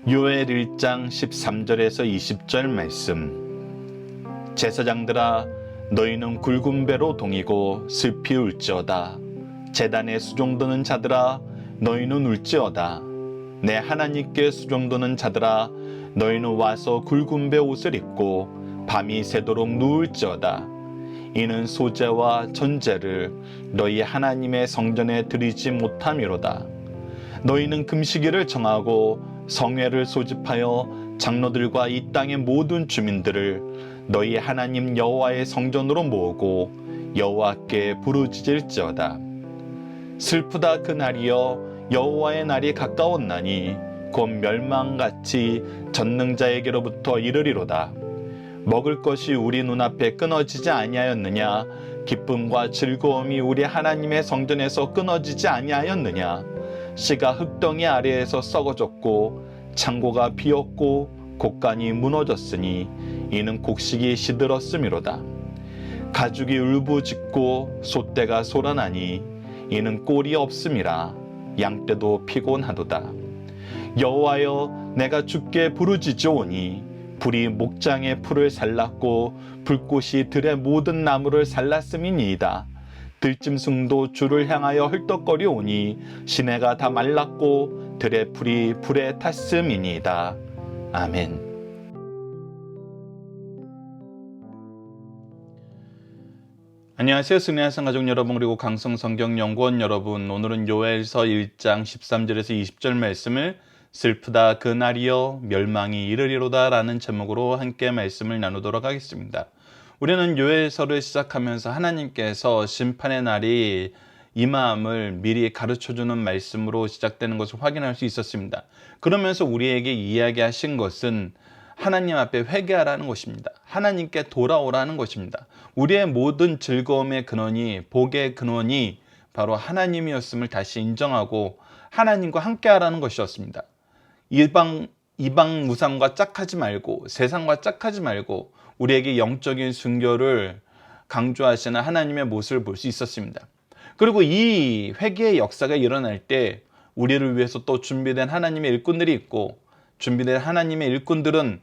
요엘 1장 13절에서 20절 말씀. 제사장들아, 너희는 굵은 배로 동이고 슬피 울지어다. 제단에 수종드는 자들아, 너희는 울지어다. 내 하나님께 수종드는 자들아, 너희는 와서 굵은 배 옷을 입고 밤이 새도록 누울지어다. 이는 소제와 전제를 너희 하나님의 성전에 드리지 못함이로다. 너희는 금식일을 정하고 성회를 소집하여 장로들과 이 땅의 모든 주민들을 너희 하나님 여호와의 성전으로 모으고 여호와께 부르짖을지어다. 슬프다 그 날이여, 여호와의 날이 가까웠나니 곧 멸망같이 전능자에게로부터 이르리로다. 먹을 것이 우리 눈앞에 끊어지지 아니하였느냐? 기쁨과 즐거움이 우리 하나님의 성전에서 끊어지지 아니하였느냐? 씨가 흙덩이 아래에서 썩어졌고 창고가 비었고 곡간이 무너졌으니 이는 곡식이 시들었음이로다. 가죽이 울부짖고 소떼가 솟아나니 이는 꼴이 없음이라. 양떼도 피곤하도다. 여호와여, 내가 주께 부르짖으오니 불이 목장의 풀을 살랐고 불꽃이 들의 모든 나무를 살랐음이니이다. 들짐승도 주를 향하여 헐떡거리오니 시내가 다 말랐고 들의 풀이 불에 탔음이니이다. 아멘. 안녕하세요. 승리하신 가족 여러분, 그리고 강성성경연구원 여러분. 오늘은 요엘서 1장 13절에서 20절 말씀을 슬프다 그 날이여, 멸망이 이르리로다 라는 제목으로 함께 말씀을 나누도록 하겠습니다. 우리는 요엘서를 시작하면서 하나님께서 심판의 날이 임함을 미리 가르쳐주는 말씀으로 시작되는 것을 확인할 수 있었습니다. 그러면서 우리에게 이야기하신 것은 하나님 앞에 회개하라는 것입니다. 하나님께 돌아오라는 것입니다. 우리의 모든 즐거움의 근원이, 복의 근원이 바로 하나님이었음을 다시 인정하고 하나님과 함께하라는 것이었습니다. 이방 우상과 짝하지 말고, 세상과 짝하지 말고 우리에게 영적인 순교를 강조하시는 하나님의 모습을 볼 수 있었습니다. 그리고 이 회개의 역사가 일어날 때 우리를 위해서 또 준비된 하나님의 일꾼들이 있고, 준비된 하나님의 일꾼들은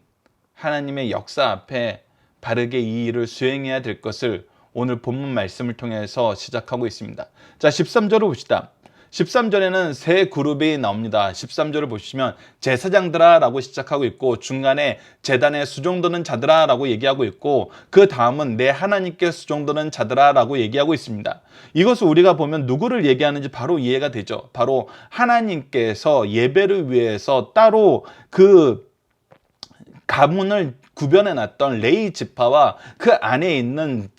하나님의 역사 앞에 바르게 이 일을 수행해야 될 것을 오늘 본문 말씀을 통해서 시작하고 있습니다. 자, 13절을 봅시다. 13절에는 세 그룹이 나옵니다. 13절을 보시면 제사장들아 라고 시작하고 있고, 중간에 제단에 수종드는 자들아 라고 얘기하고 있고, 그 다음은 내 하나님께 수종드는 자들아 라고 얘기하고 있습니다. 이것을 우리가 보면 누구를 얘기하는지 바로 이해가 되죠. 바로 하나님께서 예배를 위해서 따로 그 가문을 구별해 놨던 레위 지파와 그 안에 있는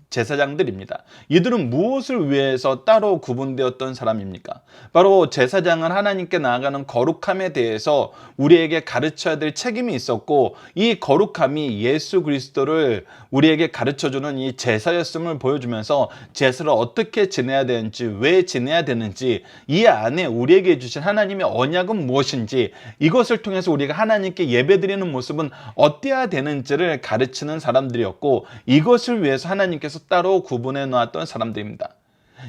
제사장들입니다. 이들은 무엇을 위해서 따로 구분되었던 사람입니까? 바로 제사장은 하나님께 나아가는 거룩함에 대해서 우리에게 가르쳐야 될 책임이 있었고, 이 거룩함이 예수 그리스도를 우리에게 가르쳐주는 이 제사였음을 보여주면서 제사를 어떻게 지내야 되는지, 왜 지내야 되는지, 이 안에 우리에게 주신 하나님의 언약은 무엇인지, 이것을 통해서 우리가 하나님께 예배드리는 모습은 어때야 되는지를 가르치는 사람들이었고, 이것을 위해서 하나님께서 따로 구분해 놓았던 사람들입니다.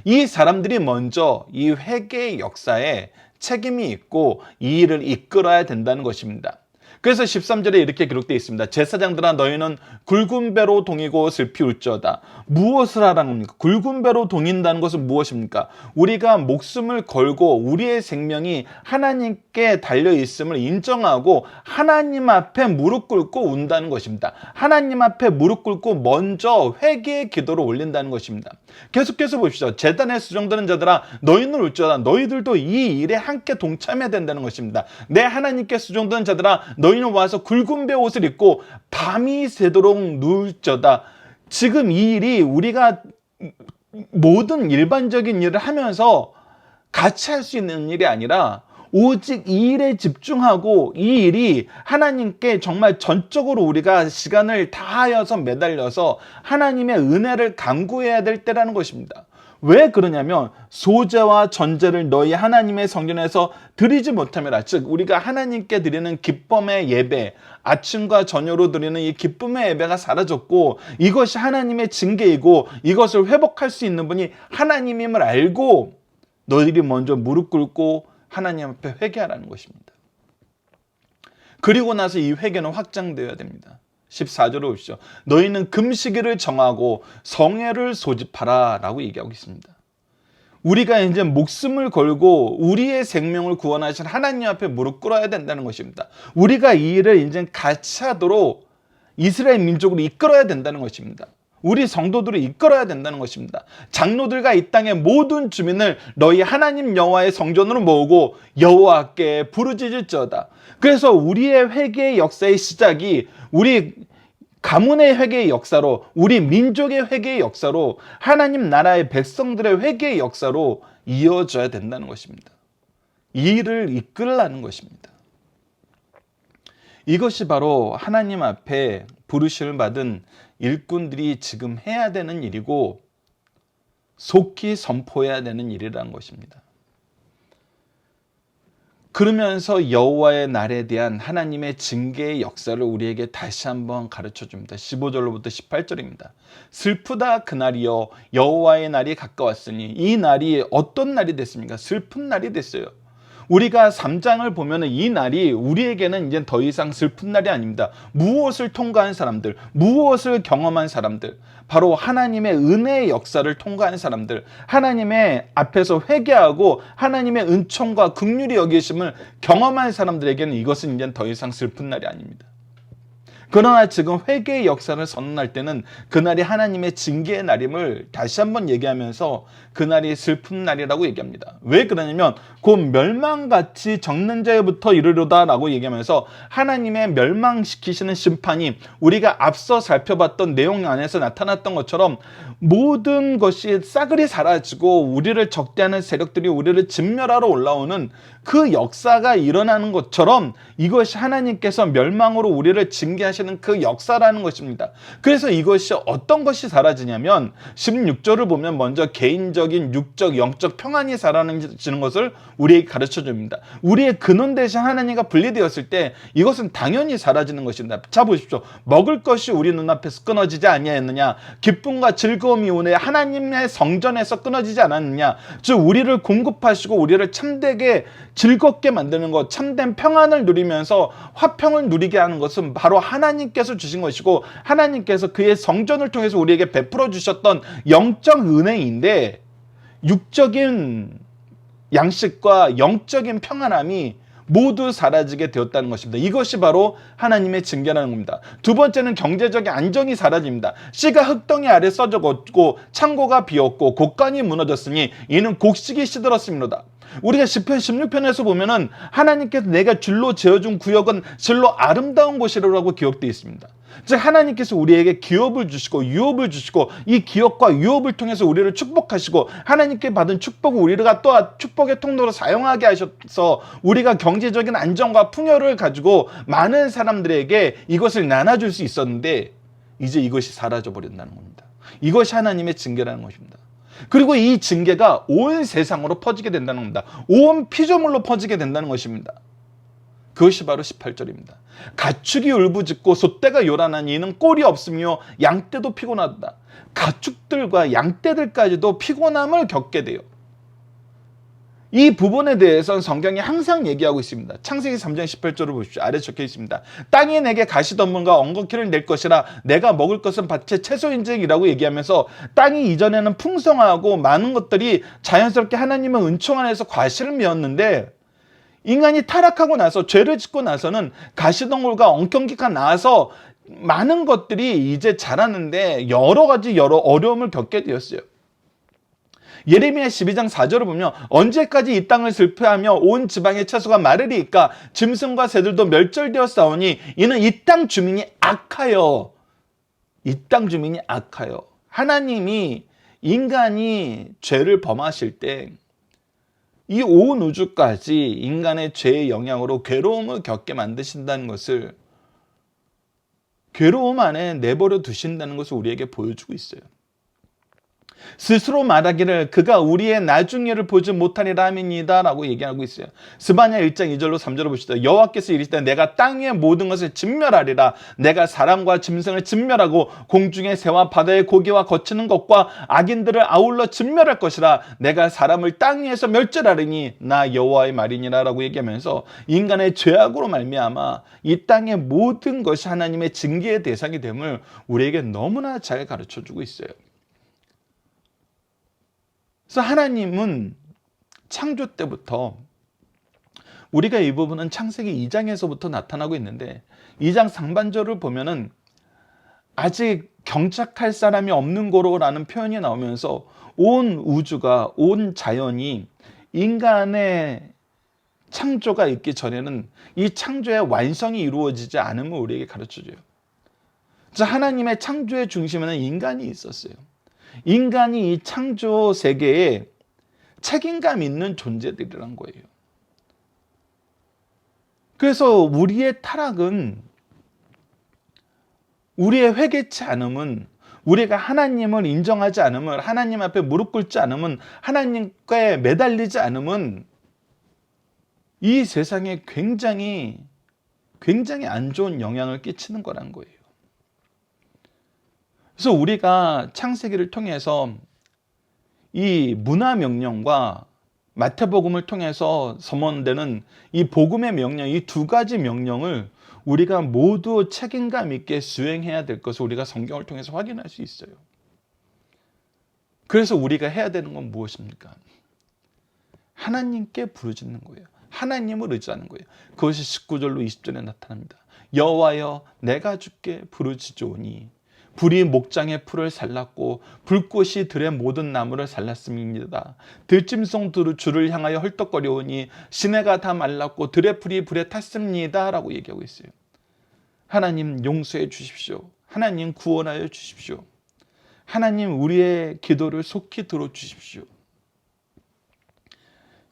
이 사람들이 먼저 이 회개의 역사에 책임이 있고 이 일을 이끌어야 된다는 것입니다. 그래서 13절에 이렇게 기록되어 있습니다. 제사장들아, 너희는 굵은 배로 동이고 슬피 울지어다. 무엇을 하라는 겁니까? 굵은 배로 동인다는 것은 무엇입니까? 우리가 목숨을 걸고 우리의 생명이 하나님께 달려있음을 인정하고 하나님 앞에 무릎 꿇고 운다는 것입니다. 하나님 앞에 무릎 꿇고 먼저 회개의 기도를 올린다는 것입니다. 계속해서 보십시오. 제단에 수종드는 자들아, 너희는 울지어다. 너희들도 이 일에 함께 동참해야 된다는 것입니다. 내 하나님께 수종드는 자들아, 너희는 와서 굵은 배 옷을 입고 밤이 새도록 누울지어다. 지금 이 일이 우리가 모든 일반적인 일을 하면서 같이 할 수 있는 일이 아니라 오직 이 일에 집중하고 이 일이 하나님께 정말 전적으로 우리가 시간을 다하여서 매달려서 하나님의 은혜를 간구해야 될 때라는 것입니다. 왜 그러냐면 소제와 전제를 너희 하나님의 성전에서 드리지 못함이라. 즉 우리가 하나님께 드리는 기쁨의 예배, 아침과 저녁으로 드리는 이 기쁨의 예배가 사라졌고, 이것이 하나님의 징계이고 이것을 회복할 수 있는 분이 하나님임을 알고 너희들이 먼저 무릎 꿇고 하나님 앞에 회개하라는 것입니다. 그리고 나서 이 회개는 확장되어야 됩니다. 14절을 보십시오. 너희는 금식일을 정하고 성회를 소집하라 라고 얘기하고 있습니다. 우리가 이제 목숨을 걸고 우리의 생명을 구원하신 하나님 앞에 무릎 꿇어야 된다는 것입니다. 우리가 이 일을 이제 같이 하도록 이스라엘 민족으로 이끌어야 된다는 것입니다. 우리 성도들을 이끌어야 된다는 것입니다. 장로들과 이 땅의 모든 주민을 너희 하나님 여호와의 성전으로 모으고 여호와께 부르짖을지어다. 그래서 우리의 회개의 역사의 시작이 우리 가문의 회개의 역사로, 우리 민족의 회개의 역사로, 하나님 나라의 백성들의 회개의 역사로 이어져야 된다는 것입니다. 이 일을 이끌라는 것입니다. 이것이 바로 하나님 앞에 부르심을 받은 일꾼들이 지금 해야 되는 일이고 속히 선포해야 되는 일이라는 것입니다. 그러면서 여호와의 날에 대한 하나님의 징계의 역사를 우리에게 다시 한번 가르쳐 줍니다. 15절로부터 18절입니다. 슬프다 그날이여 여호와의 날이 가까웠으니 이 날이 어떤 날이 됐습니까? 슬픈 날이 됐어요. 우리가 3장을 보면 이 날이 우리에게는 이제 더 이상 슬픈 날이 아닙니다. 무엇을 통과한 사람들, 무엇을 경험한 사람들, 바로 하나님의 은혜의 역사를 통과한 사람들, 하나님의 앞에서 회개하고 하나님의 은총과 긍휼히 여기심을 경험한 사람들에게는 이것은 이제 더 이상 슬픈 날이 아닙니다. 그러나 지금 회개의 역사를 선언할 때는 그날이 하나님의 징계의 날임을 다시 한번 얘기하면서 그날이 슬픈 날이라고 얘기합니다. 왜 그러냐면 곧 멸망같이 적는 자에부터 이르리로다 라고 얘기하면서 하나님의 멸망시키시는 심판이 우리가 앞서 살펴봤던 내용 안에서 나타났던 것처럼 모든 것이 싸그리 사라지고 우리를 적대하는 세력들이 우리를 진멸하러 올라오는 그 역사가 일어나는 것처럼 이것이 하나님께서 멸망으로 우리를 징계하시는 그 역사라는 것입니다. 그래서 이것이 어떤 것이 사라지냐면 16절을 보면 먼저 개인적인 육적 영적 평안이 사라지는 것을 우리에게 가르쳐 줍니다. 우리의 근원 대신 하나님과 분리되었을 때 이것은 당연히 사라지는 것입니다. 자 보십시오. 먹을 것이 우리 눈앞에서 끊어지지 아니하였느냐, 기쁨과 즐거움이 오늘 하나님의 성전에서 끊어지지 않았느냐. 즉 우리를 공급하시고 우리를 참되게 즐겁게 만드는 것, 참된 평안을 누리면서 화평을 누리게 하는 것은 바로 하나님께서 주신 것이고 하나님께서 그의 성전을 통해서 우리에게 베풀어 주셨던 영적 은혜인데 육적인 양식과 영적인 평안함이 모두 사라지게 되었다는 것입니다. 이것이 바로 하나님의 징계라는 겁니다. 두 번째는 경제적인 안정이 사라집니다. 씨가 흙덩이 아래 썩어졌고 창고가 비었고 곡간이 무너졌으니 이는 곡식이 시들었습니다. 우리가 시편 16편에서 보면은 하나님께서 내가 줄로 지어준 구역은 실로 아름다운 곳이라고 기록되어 있습니다. 즉 하나님께서 우리에게 기업을 주시고 유업을 주시고 이 기업과 유업을 통해서 우리를 축복하시고 하나님께 받은 축복을 우리가 또 축복의 통로로 사용하게 하셔서 우리가 경제적인 안정과 풍요를 가지고 많은 사람들에게 이것을 나눠줄 수 있었는데 이제 이것이 사라져 버린다는 겁니다. 이것이 하나님의 징계라는 것입니다. 그리고 이 징계가 온 세상으로 퍼지게 된다는 겁니다. 온 피조물로 퍼지게 된다는 것입니다. 그것이 바로 18절입니다. 가축이 울부짖고 솥대가 요란하니 이는 꼴이 없으며 양떼도 피곤하다. 가축들과 양떼들까지도 피곤함을 겪게 돼요. 이 부분에 대해서는 성경이 항상 얘기하고 있습니다. 창세기 3장 18절을 보십시오. 아래 적혀 있습니다. 땅이 내게 가시덤불과 엉겅퀴를 낼 것이라 내가 먹을 것은 밭의 채소인즉이라고 얘기하면서 땅이 이전에는 풍성하고 많은 것들이 자연스럽게 하나님의 은총 안에서 과실을 메웠는데 인간이 타락하고 나서 죄를 짓고 나서는 가시덤불과 엉겅퀴가 나와서 많은 것들이 이제 자라는데 여러 가지 어려움을 겪게 되었어요. 예레미야 12장 4절을 보면 언제까지 이 땅을 슬퍼하며 온 지방의 채소가 마르리이까 짐승과 새들도 멸절되었사오니 이는 이 땅 주민이 악하여 하나님이 인간이 죄를 범하실 때 이 온 우주까지 인간의 죄의 영향으로 괴로움을 겪게 만드신다는 것을 괴로움 안에 내버려 두신다는 것을 우리에게 보여주고 있어요. 스스로 말하기를 그가 우리의 나중일을 보지 못하리라 함이니이다 라고 얘기하고 있어요. 스바냐 1장 2절로 3절을 보시다. 여호와께서 이르시되 내가 땅 위의 모든 것을 진멸하리라. 내가 사람과 짐승을 진멸하고 공중의 새와 바다의 고기와 거치는 것과 악인들을 아울러 진멸할 것이라. 내가 사람을 땅 위에서 멸절하리니 나 여호와의 말이니라 라고 얘기하면서 인간의 죄악으로 말미암아 이 땅의 모든 것이 하나님의 징계의 대상이 됨을 우리에게 너무나 잘 가르쳐주고 있어요. 그래서 하나님은 창조 때부터, 우리가 이 부분은 창세기 2장에서부터 나타나고 있는데 2장 상반절을 보면은 아직 경작할 사람이 없는 거로라는 표현이 나오면서 온 우주가, 온 자연이 인간의 창조가 있기 전에는 이 창조의 완성이 이루어지지 않음을 우리에게 가르쳐줘요. 그래서 하나님의 창조의 중심에는 인간이 있었어요. 인간이 이 창조 세계에 책임감 있는 존재들이란 거예요. 그래서 우리의 타락은, 우리의 회개치 않음은, 우리가 하나님을 인정하지 않음은, 하나님 앞에 무릎 꿇지 않음은, 하나님께 매달리지 않음은 이 세상에 굉장히 안 좋은 영향을 끼치는 거란 거예요. 그래서 우리가 창세기를 통해서 이 문화 명령과 마태복음을 통해서 선언되는 이 복음의 명령, 이 두 가지 명령을 우리가 모두 책임감 있게 수행해야 될 것을 우리가 성경을 통해서 확인할 수 있어요. 그래서 우리가 해야 되는 건 무엇입니까? 하나님께 부르짖는 거예요. 하나님을 의지하는 거예요. 그것이 19절로 20절에 나타납니다. 여호와여 내가 주께 부르짖으오니 불이 목장의 풀을 살랐고 불꽃이 들의 모든 나무를 살랐음입니다. 들짐승 줄을 향하여 헐떡거려오니 시내가 다 말랐고 들의 풀이 불에 탔습니다 라고 얘기하고 있어요. 하나님 용서해 주십시오. 하나님 구원하여 주십시오. 하나님 우리의 기도를 속히 들어주십시오.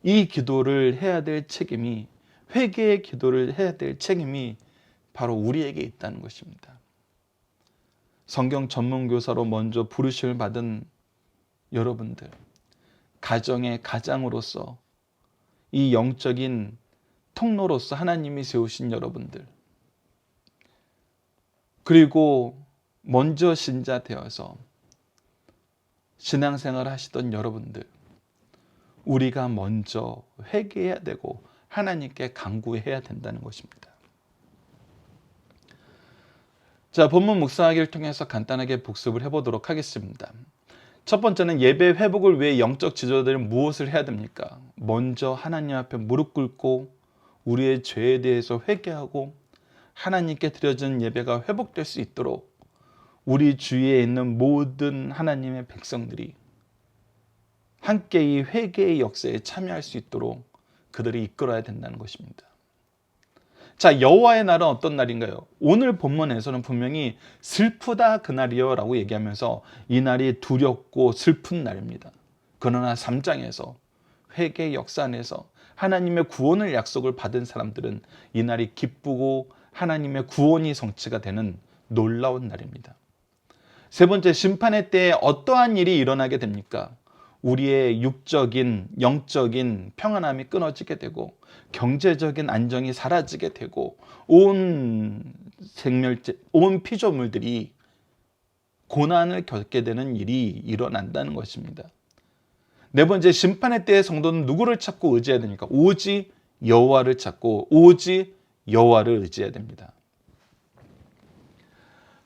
이 기도를 해야 될 책임이, 회개의 기도를 해야 될 책임이 바로 우리에게 있다는 것입니다. 성경 전문교사로 먼저 부르심을 받은 여러분들, 가정의 가장으로서, 이 영적인 통로로서 하나님이 세우신 여러분들, 그리고 먼저 신자 되어서 신앙생활 하시던 여러분들, 우리가 먼저 회개해야 되고 하나님께 간구해야 된다는 것입니다. 자, 본문 묵상하기를 통해서 간단하게 복습을 해보도록 하겠습니다. 첫 번째는 예배 회복을 위해 영적 지도자들은 무엇을 해야 됩니까? 먼저 하나님 앞에 무릎 꿇고 우리의 죄에 대해서 회개하고 하나님께 드려진 예배가 회복될 수 있도록 우리 주위에 있는 모든 하나님의 백성들이 함께 이 회개의 역사에 참여할 수 있도록 그들이 이끌어야 된다는 것입니다. 자, 여호와의 날은 어떤 날인가요? 오늘 본문에서는 분명히 슬프다 그날이요 라고 얘기하면서 이 날이 두렵고 슬픈 날입니다. 그러나 3장에서 회개의 역사 안에서 하나님의 구원을 약속을 받은 사람들은 이 날이 기쁘고 하나님의 구원이 성취가 되는 놀라운 날입니다. 세 번째, 심판의 때에 어떠한 일이 일어나게 됩니까? 우리의 육적인, 영적인 평안함이 끊어지게 되고 경제적인 안정이 사라지게 되고 온 피조물들이 고난을 겪게 되는 일이 일어난다는 것입니다. 네 번째, 심판의 때의 성도는 누구를 찾고 의지해야 됩니까? 오직 여호와를 찾고 오직 여호와를 의지해야 됩니다.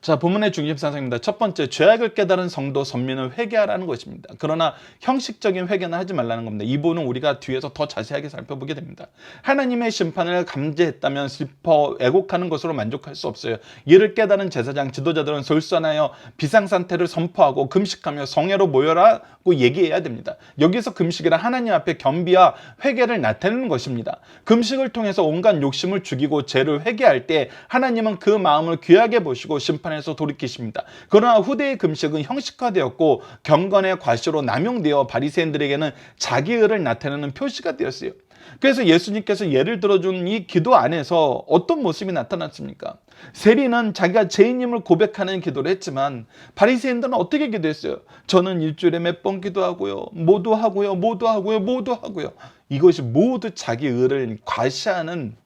자, 본문의 중심사상입니다. 첫 번째, 죄악을 깨달은 성도 선민은 회개하라는 것입니다. 그러나 형식적인 회개는 하지 말라는 겁니다. 이 부분은 우리가 뒤에서 더 자세하게 살펴보게 됩니다. 하나님의 심판을 감지했다면 슬퍼 애곡하는 것으로 만족할 수 없어요. 이를 깨달은 제사장 지도자들은 솔선하여 비상상태를 선포하고 금식하며 성회로 모여라고 얘기해야 됩니다. 여기서 금식이란 하나님 앞에 겸비와 회개를 나타내는 것입니다. 금식을 통해서 온갖 욕심을 죽이고 죄를 회개할 때 하나님은 그 마음을 귀하게 보시고 심판의 심판에서 돌이키십니다. 그러나 후대의 금식은 형식화되었고 경건의 과시로 남용되어 바리새인들에게는 자기 의를 나타내는 표시가 되었어요. 그래서 예수님께서 예를 들어준 이 기도 안에서 어떤 모습이 나타났습니까? 세리는 자기가 죄인임을 고백하는 기도를 했지만 바리새인들은 어떻게 기도했어요? 저는 일주일에 몇 번 기도하고요. 모두 하고요. 모두 하고요. 모두 하고요. 이것이 모두 자기 의를 과시하는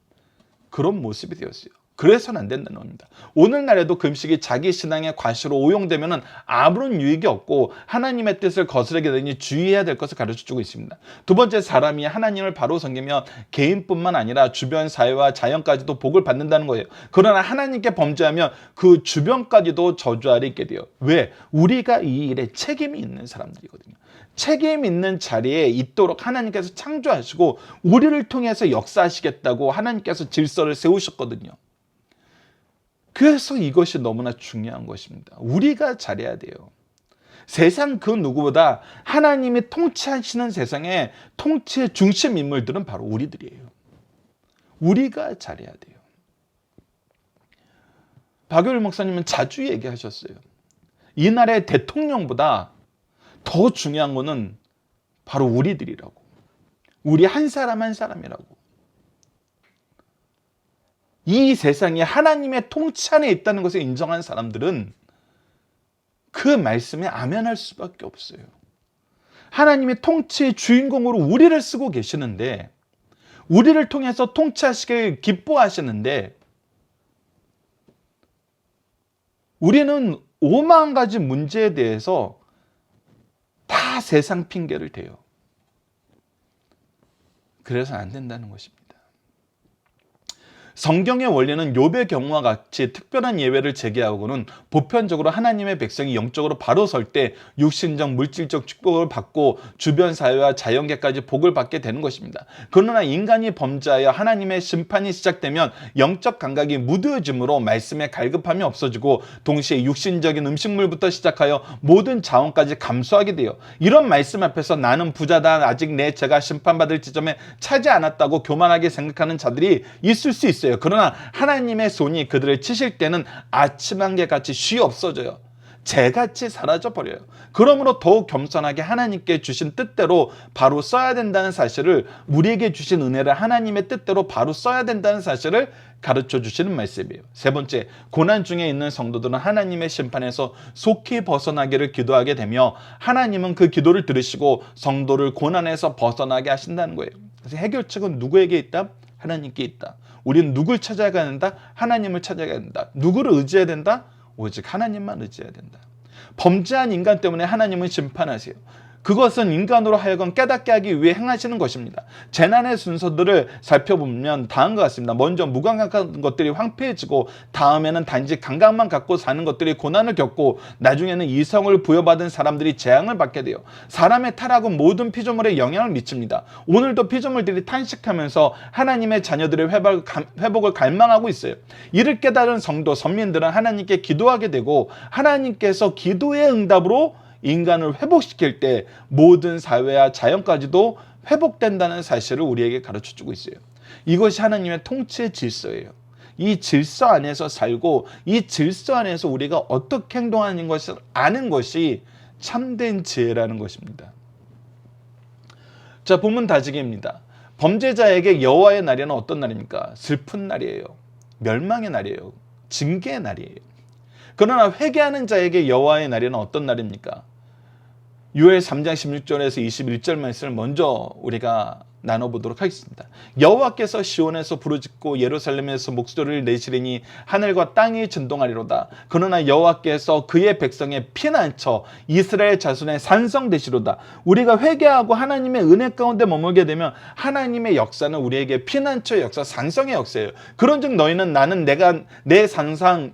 그런 모습이 되었어요. 그래서는 안 된다는 겁니다. 오늘날에도 금식이 자기 신앙의 과시로 오용되면 아무런 유익이 없고 하나님의 뜻을 거스르게 되니 주의해야 될 것을 가르쳐주고 있습니다. 두 번째, 사람이 하나님을 바로 섬기면 개인뿐만 아니라 주변 사회와 자연까지도 복을 받는다는 거예요. 그러나 하나님께 범죄하면 그 주변까지도 저주 아래 있게 돼요. 왜? 우리가 이 일에 책임이 있는 사람들이거든요. 책임 있는 자리에 있도록 하나님께서 창조하시고 우리를 통해서 역사하시겠다고 하나님께서 질서를 세우셨거든요. 그래서 이것이 너무나 중요한 것입니다. 우리가 잘해야 돼요. 세상 그 누구보다 하나님이 통치하시는 세상의 통치의 중심 인물들은 바로 우리들이에요. 우리가 잘해야 돼요. 박효일 목사님은 자주 얘기하셨어요. 이 나라의 대통령보다 더 중요한 거는 바로 우리들이라고. 우리 한 사람 한 사람이라고. 이 세상에 하나님의 통치 안에 있다는 것을 인정한 사람들은 그 말씀에 아멘할 수밖에 없어요. 하나님의 통치의 주인공으로 우리를 쓰고 계시는데, 우리를 통해서 통치하시길 기뻐하시는데, 우리는 5만 가지 문제에 대해서 다 세상 핑계를 대요. 그래서 안 된다는 것입니다. 성경의 원리는 욥의 경우와 같이 특별한 예외를 제기하고는 보편적으로 하나님의 백성이 영적으로 바로 설 때 육신적, 물질적 축복을 받고 주변 사회와 자연계까지 복을 받게 되는 것입니다. 그러나 인간이 범죄하여 하나님의 심판이 시작되면 영적 감각이 무뎌짐으로 말씀의 갈급함이 없어지고 동시에 육신적인 음식물부터 시작하여 모든 자원까지 감소하게 돼요. 이런 말씀 앞에서 나는 부자다, 아직 내 죄가 심판받을 지점에 차지 않았다고 교만하게 생각하는 자들이 있을 수 있어요. 그러나 하나님의 손이 그들을 치실 때는 아침 안개같이 쉬 없어져요. 재같이 사라져버려요. 그러므로 더욱 겸손하게 하나님께 주신 뜻대로 바로 써야 된다는 사실을, 우리에게 주신 은혜를 하나님의 뜻대로 바로 써야 된다는 사실을 가르쳐 주시는 말씀이에요. 세 번째, 고난 중에 있는 성도들은 하나님의 심판에서 속히 벗어나기를 기도하게 되며 하나님은 그 기도를 들으시고 성도를 고난에서 벗어나게 하신다는 거예요. 그래서 해결책은 누구에게 있다? 하나님께 있다. 우리는 누굴 찾아가야 된다? 하나님을 찾아가야 된다. 누구를 의지해야 된다? 오직 하나님만 의지해야 된다. 범죄한 인간 때문에 하나님은 심판하세요. 그것은 인간으로 하여금 깨닫게 하기 위해 행하시는 것입니다. 재난의 순서들을 살펴보면 다음과 같습니다. 먼저 무감각한 것들이 황폐해지고, 다음에는 단지 감각만 갖고 사는 것들이 고난을 겪고, 나중에는 이성을 부여받은 사람들이 재앙을 받게 돼요. 사람의 타락은 모든 피조물에 영향을 미칩니다. 오늘도 피조물들이 탄식하면서 하나님의 자녀들의 회복을 갈망하고 있어요. 이를 깨달은 성도, 선민들은 하나님께 기도하게 되고, 하나님께서 기도의 응답으로 인간을 회복시킬 때 모든 사회와 자연까지도 회복된다는 사실을 우리에게 가르쳐주고 있어요. 이것이 하나님의 통치의 질서예요. 이 질서 안에서 살고 이 질서 안에서 우리가 어떻게 행동하는 것을 아는 것이 참된 지혜라는 것입니다. 자, 본문 다지기입니다. 범죄자에게 여호와의 날에는 어떤 날입니까? 슬픈 날이에요. 멸망의 날이에요. 징계의 날이에요. 그러나 회개하는 자에게 여호와의 날에는 어떤 날입니까? 요엘 3장 16절에서 21절 말씀을 먼저 우리가 나눠보도록 하겠습니다. 여호와께서 시온에서 부르짖고 예루살렘에서 목소리를 내시리니 하늘과 땅이震동하리로다. 그러나 여호와께서 그의 백성의 피난처 이스라엘 자손의 산성 되시로다. 우리가 회개하고 하나님의 은혜 가운데 머물게 되면 하나님의 역사는 우리에게 피난처의 역사, 산성의 역사예요. 그런즉 너희는 나는 내가 내 선산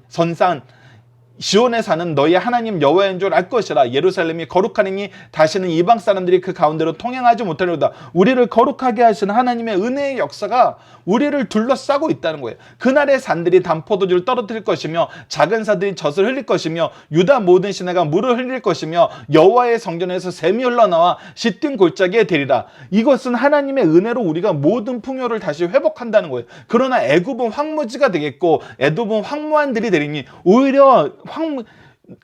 시온에 사는 너희 하나님 여호와인 줄 알 것이라. 예루살렘이 거룩하리니 다시는 이방 사람들이 그 가운데로 통행하지 못하리로다. 우리를 거룩하게 하시는 하나님의 은혜의 역사가 우리를 둘러싸고 있다는 거예요. 그날의 산들이 단포도주를 떨어뜨릴 것이며 작은 사들이 젖을 흘릴 것이며 유다 모든 시내가 물을 흘릴 것이며 여호와의 성전에서 샘이 흘러나와 시딤 골짜기에 되리라. 이것은 하나님의 은혜로 우리가 모든 풍요를 다시 회복한다는 거예요. 그러나 애굽은 황무지가 되겠고 에돔은 황무한 들이 되리니 오히려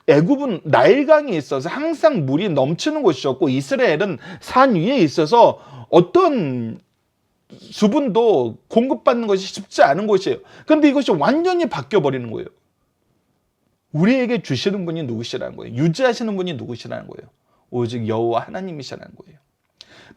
애굽은 나일강이 있어서 항상 물이 넘치는 곳이었고 이스라엘은 산 위에 있어서 어떤 수분도 공급받는 것이 쉽지 않은 곳이에요. 그런데 이것이 완전히 바뀌어 버리는 거예요. 우리에게 주시는 분이 누구시라는 거예요. 유지하시는 분이 누구시라는 거예요. 오직 여호와 하나님이시라는 거예요.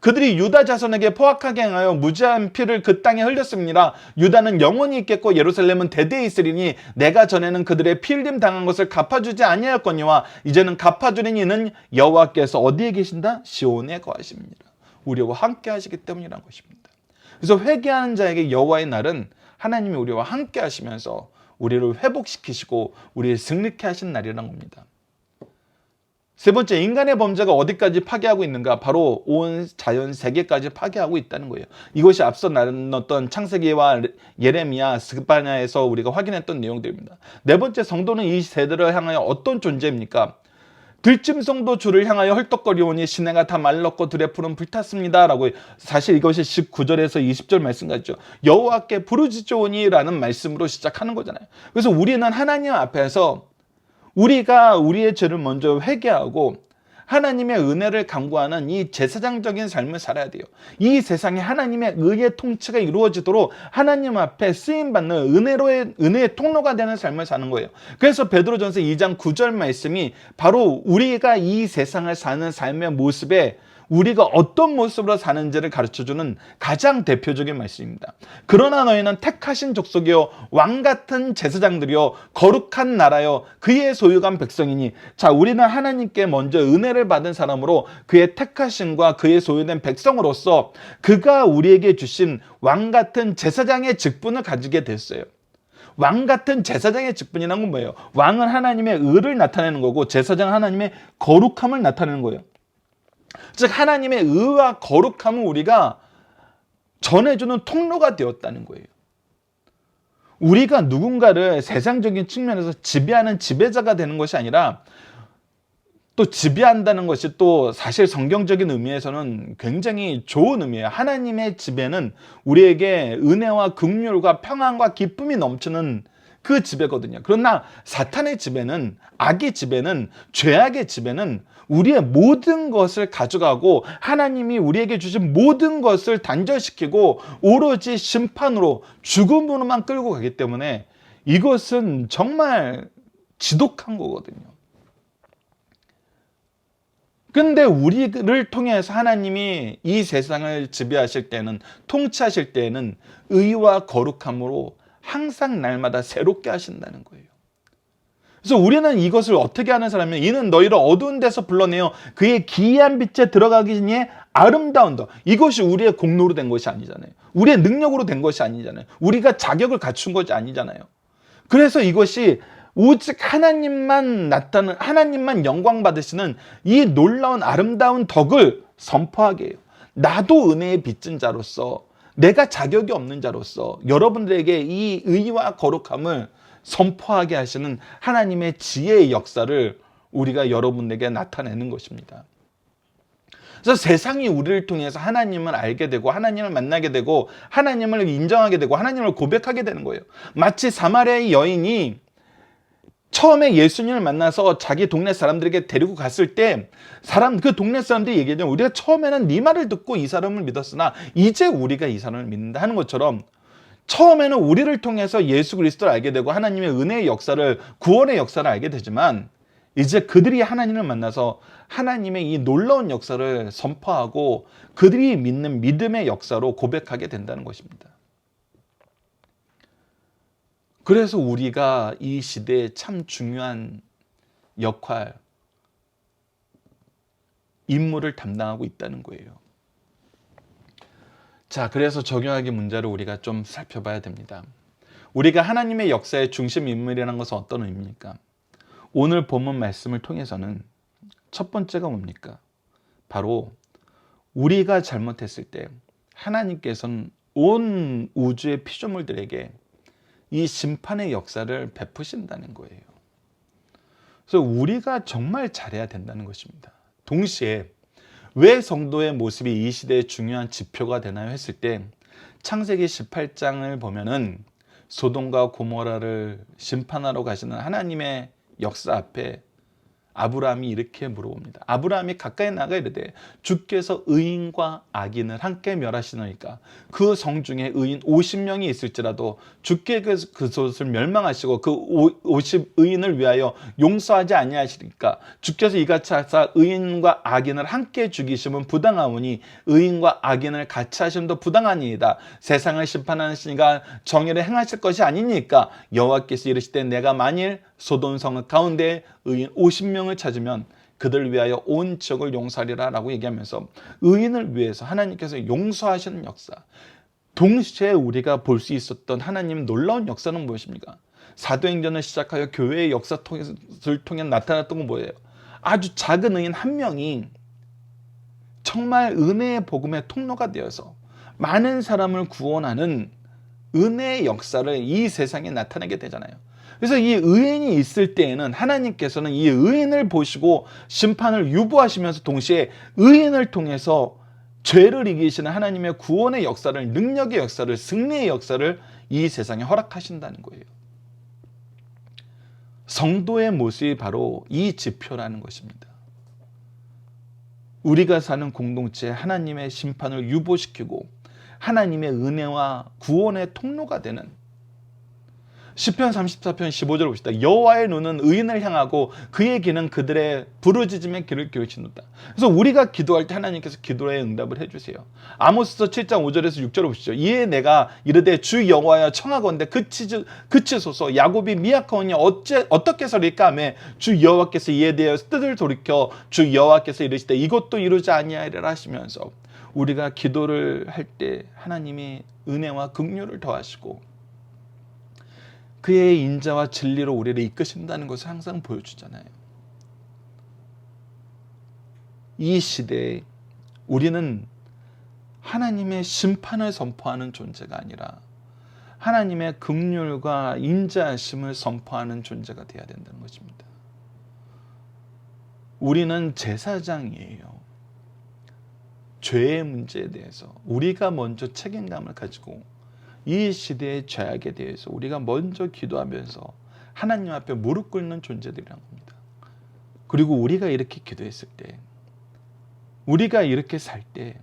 그들이 유다 자손에게 포악하게 행하여 무지한 피를 그 땅에 흘렸습니다. 유다는 영원히 있겠고 예루살렘은 대대에 있으리니 내가 전에는 그들의 피 흘림 당한 것을 갚아주지 아니하였거니와 이제는 갚아주리니 이는 여호와께서 어디에 계신다? 시온에 거하십니다. 우리와 함께 하시기 때문이라는 것입니다. 그래서 회개하는 자에게 여호와의 날은 하나님이 우리와 함께 하시면서 우리를 회복시키시고 우리를 승리케 하신 날이라는 겁니다. 세 번째, 인간의 범죄가 어디까지 파괴하고 있는가? 바로 온 자연 세계까지 파괴하고 있다는 거예요. 이것이 앞서 나눴던 창세기와 예레미야, 스바냐에서 우리가 확인했던 내용들입니다. 네 번째, 성도는 이 세대를 향하여 어떤 존재입니까? 들짐승도 주를 향하여 헐떡거리오니 시내가 다 말랐고 들의 풀은 불탔습니다. 라고 사실 이것이 19절에서 20절 말씀 같죠. 여호와께 부르짖으오니 라는 말씀으로 시작하는 거잖아요. 그래서 우리는 하나님 앞에서 우리가 우리의 죄를 먼저 회개하고 하나님의 은혜를 간구하는 이 제사장적인 삶을 살아야 돼요. 이 세상에 하나님의 의의 통치가 이루어지도록 하나님 앞에 쓰임받는 은혜의 통로가 되는 삶을 사는 거예요. 그래서 베드로전서 2장 9절 말씀이 바로 우리가 이 세상을 사는 삶의 모습에 우리가 어떤 모습으로 사는지를 가르쳐주는 가장 대표적인 말씀입니다. 그러나 너희는 택하신 족속이요 왕같은 제사장들이요 거룩한 나라요 그의 소유간 백성이니. 자, 우리는 하나님께 먼저 은혜를 받은 사람으로 그의 택하심과 그의 소유된 백성으로서 그가 우리에게 주신 왕같은 제사장의 직분을 가지게 됐어요. 왕같은 제사장의 직분이라는 건 뭐예요? 왕은 하나님의 의를 나타내는 거고 제사장은 하나님의 거룩함을 나타내는 거예요. 즉 하나님의 의와 거룩함을 우리가 전해주는 통로가 되었다는 거예요. 우리가 누군가를 세상적인 측면에서 지배하는 지배자가 되는 것이 아니라 또 지배한다는 것이 또 사실 성경적인 의미에서는 굉장히 좋은 의미예요. 하나님의 지배는 우리에게 은혜와 긍휼과 평안과 기쁨이 넘치는 그 지배거든요. 그러나 사탄의 지배는, 악의 지배는, 죄악의 지배는 우리의 모든 것을 가져가고 하나님이 우리에게 주신 모든 것을 단절시키고 오로지 심판으로 죽음으로만 끌고 가기 때문에 이것은 정말 지독한 거거든요. 근데 우리를 통해서 하나님이 이 세상을 지배하실 때는, 통치하실 때는 의와 거룩함으로 항상 날마다 새롭게 하신다는 거예요. 그래서 우리는 이것을 어떻게 하는 사람이면 이는 너희를 어두운 데서 불러내어 그의 기이한 빛에 들어가기 전에 아름다운다. 이것이 우리의 공로로 된 것이 아니잖아요. 우리의 능력으로 된 것이 아니잖아요. 우리가 자격을 갖춘 것이 아니잖아요. 그래서 이것이 오직 하나님만 영광 받으시는 이 놀라운 아름다운 덕을 선포하게 해요. 나도 은혜의 빚진 자로서, 내가 자격이 없는 자로서 여러분들에게 이 의와 거룩함을 선포하게 하시는 하나님의 지혜의 역사를 우리가 여러분에게 나타내는 것입니다. 그래서 세상이 우리를 통해서 하나님을 알게 되고 하나님을 만나게 되고 하나님을 인정하게 되고 하나님을 고백하게 되는 거예요. 마치 사마리아의 여인이 처음에 예수님을 만나서 자기 동네 사람들에게 데리고 갔을 때 그 동네 사람들이 얘기하죠. 우리가 처음에는 네 말을 듣고 이 사람을 믿었으나 이제 우리가 이 사람을 믿는다 하는 것처럼 처음에는 우리를 통해서 예수 그리스도를 알게 되고 하나님의 은혜의 역사를, 구원의 역사를 알게 되지만 이제 그들이 하나님을 만나서 하나님의 이 놀라운 역사를 선포하고 그들이 믿는 믿음의 역사로 고백하게 된다는 것입니다. 그래서 우리가 이 시대에 참 중요한 역할, 임무를 담당하고 있다는 거예요. 자, 그래서 적용하기 문제를 우리가 좀 살펴봐야 됩니다. 우리가 하나님의 역사의 중심 인물이라는 것은 어떤 의미입니까? 오늘 본문 말씀을 통해서는 첫 번째가 뭡니까? 바로 우리가 잘못했을 때 하나님께서는 온 우주의 피조물들에게 이 심판의 역사를 베푸신다는 거예요. 그래서 우리가 정말 잘해야 된다는 것입니다. 동시에 왜 성도의 모습이 이 시대의 중요한 지표가 되나요? 했을 때 창세기 18장을 보면은 소돔과 고모라를 심판하러 가시는 하나님의 역사 앞에 아브라함이 이렇게 물어봅니다. 아브라함이 가까이 나가 이르되 주께서 의인과 악인을 함께 멸하시나이까 그 성 중에 의인 50명이 있을지라도 주께 그곳을 멸망하시고 그 50 의인을 위하여 용서하지 아니하시리까 주께서 이같이 하사 의인과 악인을 함께 죽이심은 부당하오니 의인과 악인을 같이 하심도 부당하니이다. 세상을 심판하시니가 정의를 행하실 것이 아니니까 여호와께서 이르시되 내가 만일 소돔 성 가운데 의인 50명을 찾으면 그들을 위하여 온 지역을 용서하리라 라고 얘기하면서 의인을 위해서 하나님께서 용서하시는 역사, 동시에 우리가 볼 수 있었던 하나님의 놀라운 역사는 무엇입니까? 사도행전을 시작하여 교회의 역사를 통해 나타났던 건 뭐예요? 아주 작은 의인 한 명이 정말 은혜의 복음의 통로가 되어서 많은 사람을 구원하는 은혜의 역사를 이 세상에 나타내게 되잖아요. 그래서 이 의인이 있을 때에는 하나님께서는 이 의인을 보시고 심판을 유보하시면서 동시에 의인을 통해서 죄를 이기시는 하나님의 구원의 역사를, 능력의 역사를, 승리의 역사를 이 세상에 허락하신다는 거예요. 성도의 모습이 바로 이 지표라는 것입니다. 우리가 사는 공동체에 하나님의 심판을 유보시키고 하나님의 은혜와 구원의 통로가 되는 시편 34편 15절 봅시다. 여호와의 눈은 의인을 향하고 그의 귀는 그들의 부르짖음의 귀를 기울이시노다. 그래서 우리가 기도할 때 하나님께서 기도에 응답을 해주세요. 아모스서 7장 5절에서 6절을 보시죠. 이에 내가 이르되 주 여호와여 청하건대 그치소서. 야곱이 미약하오니 어떻게 서리까 하매 주 여호와께서 이에 대하여 뜻을 돌이켜 주 여호와께서 이르시되 이것도 이루지 아니하리라 하시면서 우리가 기도를 할 때 하나님이 은혜와 긍휼을 더하시고 그의 인자와 진리로 우리를 이끄신다는 것을 항상 보여주잖아요. 이 시대에 우리는 하나님의 심판을 선포하는 존재가 아니라 하나님의 긍휼과 인자하심을 선포하는 존재가 되어야 된다는 것입니다. 우리는 제사장이에요. 죄의 문제에 대해서 우리가 먼저 책임감을 가지고 이 시대의 죄악에 대해서 우리가 먼저 기도하면서 하나님 앞에 무릎 꿇는 존재들이란 겁니다. 그리고 우리가 이렇게 기도했을 때, 우리가 이렇게 살 때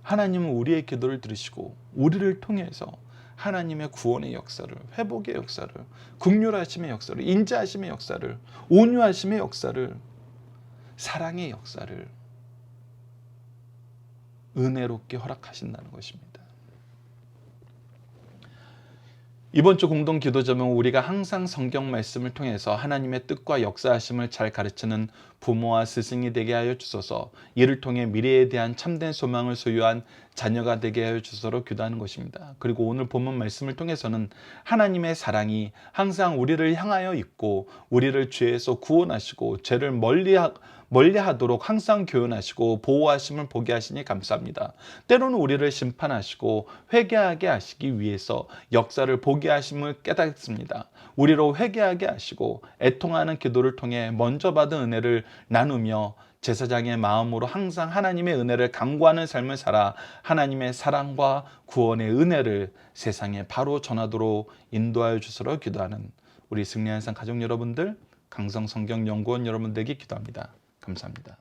하나님은 우리의 기도를 들으시고 우리를 통해서 하나님의 구원의 역사를, 회복의 역사를, 긍휼하심의 역사를, 인자하심의 역사를, 온유하심의 역사를, 사랑의 역사를 은혜롭게 허락하신다는 것입니다. 이번 주 공동 기도 제목은 우리가 항상 성경 말씀을 통해서 하나님의 뜻과 역사하심을 잘 가르치는 부모와 스승이 되게 하여 주소서. 이를 통해 미래에 대한 참된 소망을 소유한 자녀가 되게 하여 주소서 기도하는 것입니다. 그리고 오늘 본문 말씀을 통해서는 하나님의 사랑이 항상 우리를 향하여 있고 우리를 죄에서 구원하시고 죄를 멀리하도록 항상 교훈하시고 보호하심을 보게 하시니 감사합니다. 때로는 우리를 심판하시고 회개하게 하시기 위해서 역사를 보게 하심을 깨닫습니다. 우리로 회개하게 하시고 애통하는 기도를 통해 먼저 받은 은혜를 나누며 제사장의 마음으로 항상 하나님의 은혜를 간구하는 삶을 살아 하나님의 사랑과 구원의 은혜를 세상에 바로 전하도록 인도하여 주시러 기도하는 우리 승리한상 가족 여러분들, 강성성경연구원 여러분들에게 기도합니다. 감사합니다.